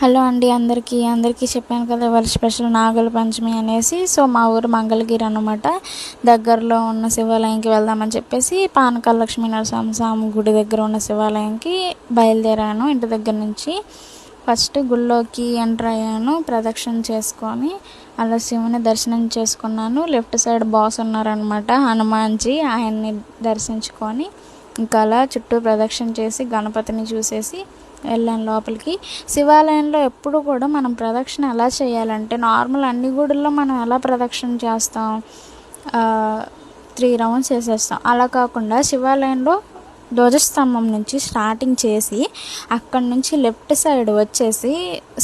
Hello అండి అందరికీ చెప్పాను కదా ఇవాళ స్పెషల్ నాగుల పంచమి అనేసి. సో మా ఊరు మంగళగిరి అనమాట. దగ్గరలో ఉన్న శివాలయంకి వెళ్దామని చెప్పేసి పానకాల లక్ష్మీ నరసింహస్వామి గుడి దగ్గర ఉన్న శివాలయంకి బయలుదేరాను. ఇంటి దగ్గర నుంచి ఫస్ట్ గుళ్ళోకి ఎంటర్ అయ్యాను. ప్రదక్షిణ చేసుకొని అలా శివుని దర్శనం చేసుకున్నాను. లెఫ్ట్ సైడ్ బాస్ ఉన్నారనమాట, హనుమాన్జీ. ఆయన్ని దర్శించుకొని ఇంకా అలా చుట్టూ ప్రదక్షిణ చేసి గణపతిని చూసేసి వెళ్ళాను లోపలికి. శివాలయంలో ఎప్పుడు కూడా మనం ప్రదక్షిణ ఎలా చేయాలంటే, నార్మల్ అన్ని గుడుల్లో మనం ఎలా ప్రదక్షిణ చేస్తాం, 3 రౌండ్స్ వేసేస్తాం. అలా కాకుండా శివాలయంలో ధ్వజస్తంభం నుంచి స్టార్టింగ్ చేసి అక్కడి నుంచి లెఫ్ట్ సైడ్ వచ్చేసి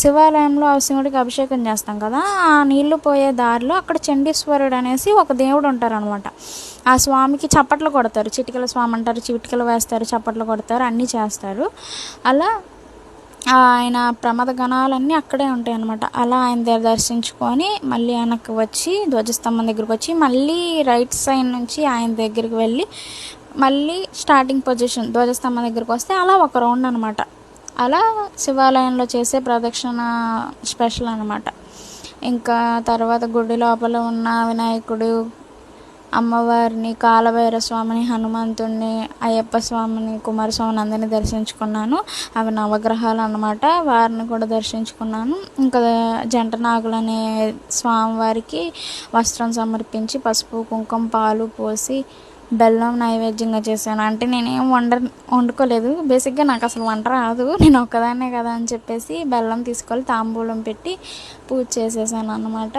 శివాలయంలో శివుడికి అభిషేకం చేస్తాం కదా, ఆ నీళ్లు పోయే దారిలో అక్కడ చండీశ్వరుడు అనేసి ఒక దేవుడు ఉంటారనమాట. ఆ స్వామికి చప్పట్లు కొడతారు, చిటికల స్వామి అంటారు, చిటికలు వేస్తారు, చప్పట్లు కొడతారు, అన్నీ చేస్తారు. అలా ఆయన ప్రమద గణాలన్నీ అక్కడే ఉంటాయి అన్నమాట. అలా ఆయన దగ్గర దర్శించుకొని మళ్ళీ వెనక్కి వచ్చి ధ్వజస్తంభం దగ్గరికి వచ్చి మళ్ళీ రైట్ సైడ్ నుంచి ఆయన దగ్గరికి వెళ్ళి మళ్ళీ స్టార్టింగ్ పొజిషన్ ధ్వజస్తంభం దగ్గరికి వస్తే అలా ఒక రౌండ్ అనమాట. అలా శివాలయంలో చేసే ప్రదక్షిణ స్పెషల్ అనమాట. ఇంకా తర్వాత గుడి లోపల ఉన్న వినాయకుడు, అమ్మవారిని, కాలభైరవ స్వామిని, హనుమంతుడిని, అయ్యప్ప స్వామిని, కుమారస్వామిని అందరినీ దర్శించుకున్నాను. అవి నవగ్రహాలు అన్నమాట, వారిని కూడా దర్శించుకున్నాను. ఇంకా జంట నాగులు అనే స్వామివారికి వస్త్రం సమర్పించి పసుపు కుంకుమ పాలు పోసి బెల్లం నైవేద్యంగా చేశాను. అంటే నేనేం వండుకోలేదు, బేసిక్గా నాకు అసలు వంట రాదు, నేను ఒక్కదాన్నే కదా అని చెప్పేసి బెల్లం తీసుకొని తాంబూలం పెట్టి పూజ చేసేసాను అన్నమాట.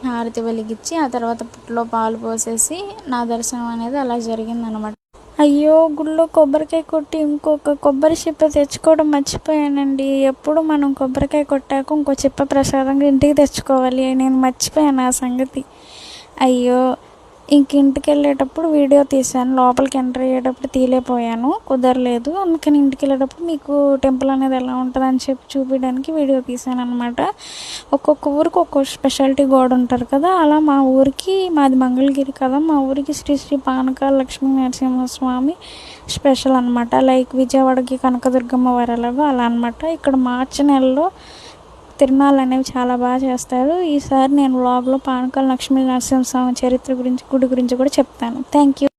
హారతి వెలిగించి ఆ తర్వాత పుట్లో పాలు పోసేసి నా దర్శనం అనేది అలా జరిగిందనమాట. అయ్యో, గుళ్ళో కొబ్బరికాయ కొట్టి ఇంకొక కొబ్బరి చిప్ప తెచ్చుకోవడం మర్చిపోయానండి. ఎప్పుడు మనం కొబ్బరికాయ కొట్టాక ఇంకో చిప్ప ప్రసాదంగా ఇంటికి తెచ్చుకోవాలి, నేను మర్చిపోయాను ఆ సంగతి. అయ్యో, ఇంటికి వెళ్ళేటప్పుడు వీడియో తీశాను, లోపలికి ఎంటర్ అయ్యేటప్పుడు తీయలేకపోయాను, కుదరలేదు. అందుకని ఇంటికి వెళ్ళేటప్పుడు మీకు టెంపుల్ అనేది ఎలా ఉంటుందని చెప్పి చూపించడానికి వీడియో తీశాను అనమాట. ఒక్కొక్క ఊరికి ఒక్కొక్క స్పెషాలిటీ గోడ ఉంటారు కదా, అలా మా ఊరికి, మాది మంగళగిరి కదా, మా ఊరికి శ్రీ శ్రీ పానకాల లక్ష్మీ నరసింహస్వామి స్పెషల్ అనమాట. లైక్ విజయవాడకి కనకదుర్గమ్మ వారు ఎలాగో అలా అనమాట. ఇక్కడ మార్చి నెలలో తిరునాళ్ళు అనేవి చాలా బాగా చేస్తారు. ఈసారి నేను వ్లాగ్లో పానకాల లక్ష్మీ నరసింహస్వామి చరిత్ర గురించి, గుడి గురించి కూడా చెప్తాను. Thank you.